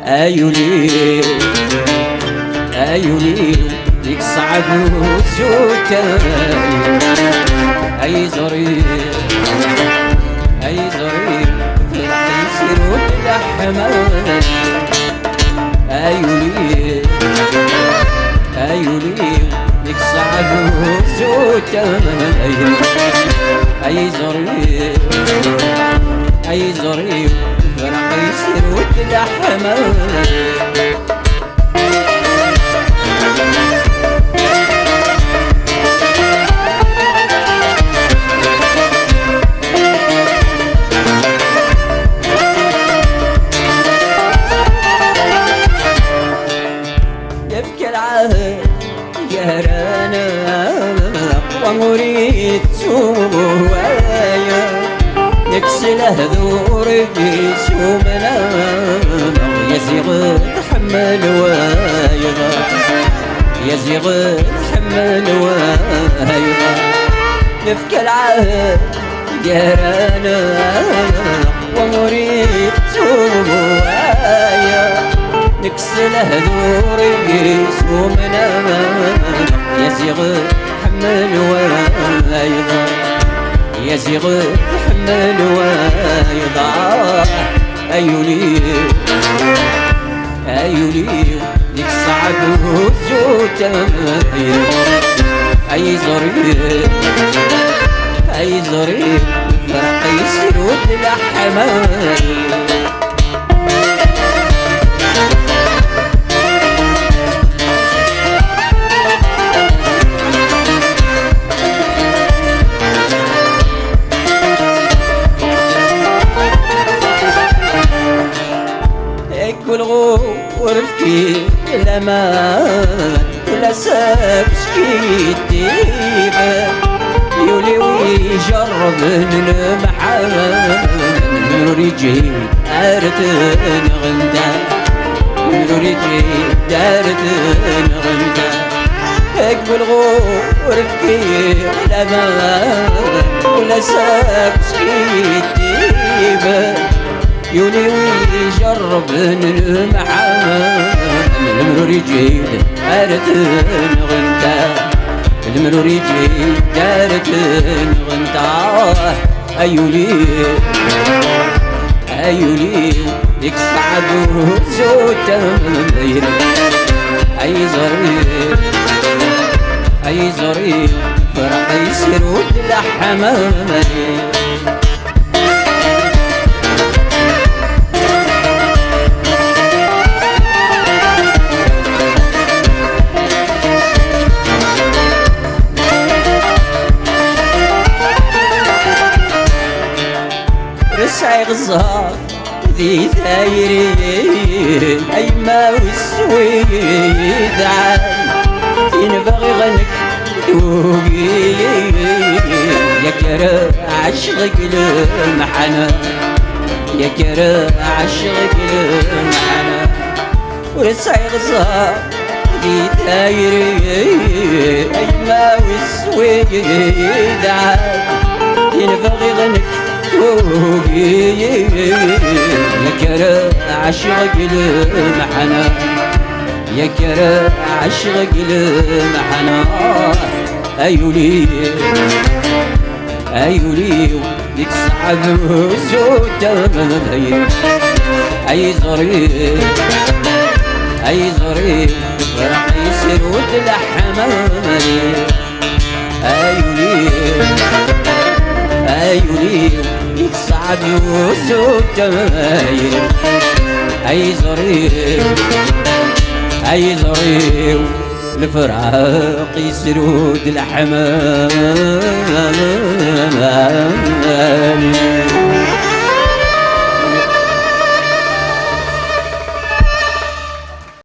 ايولي ايولي ليك صعب وسوتا اي ظريف اي ظريف فرح يصير وتلحمل ايولي ايولي ليك صعب وسوتا اي ظريف اي ظريف فرح يصير وتلحمل يهرانا ومريد سوايا نكسله ذوري سومنا يزيغ تحمل وايغا يزيغ تحمل وايغا نفك العهد يهرانا ومريد سوايا نكسله ذوري سومنا يزيغ تحمل وايضا يزيغ تحمل وايضا ايولي ايولي ليك صعب وزوتا اي ظريف اي ظريف فرح يصير وتلحمل والغورفكي الأمان ولا ساب سكيتي يولي ويجرب من المحال من يجي دارتن غندا من يجي دارتن غندا اقبل غورفكي الأمان ولا ساب سكيتي يولي ويجرب المحال المرور يجي دارتن غنتا المرور يجي دارتن غنتا ايولي ايولي ليك صعب وزوتا اي ظريف اي ظريف فرح يصير وتلحمل رسعي غزار ذي ثايرين أيما والسويد عاد ينبغي غنك توقي يا كرا عشقك المحنة يا كرا عشقك المحنة ورسعي غزار ذي ثايرين أيما والسويد عاد ينبغي غنك يا كرا عشقك المحنة يا كرا عشقك المحنة ايولي ايولي ليك صعب وسوتا اي ظريف اي ظريف فرح يصير وتلحمل ايولي ايولي ليك صعب وسوتا اي ظريف اي ظريف الفراق يسرود الحمام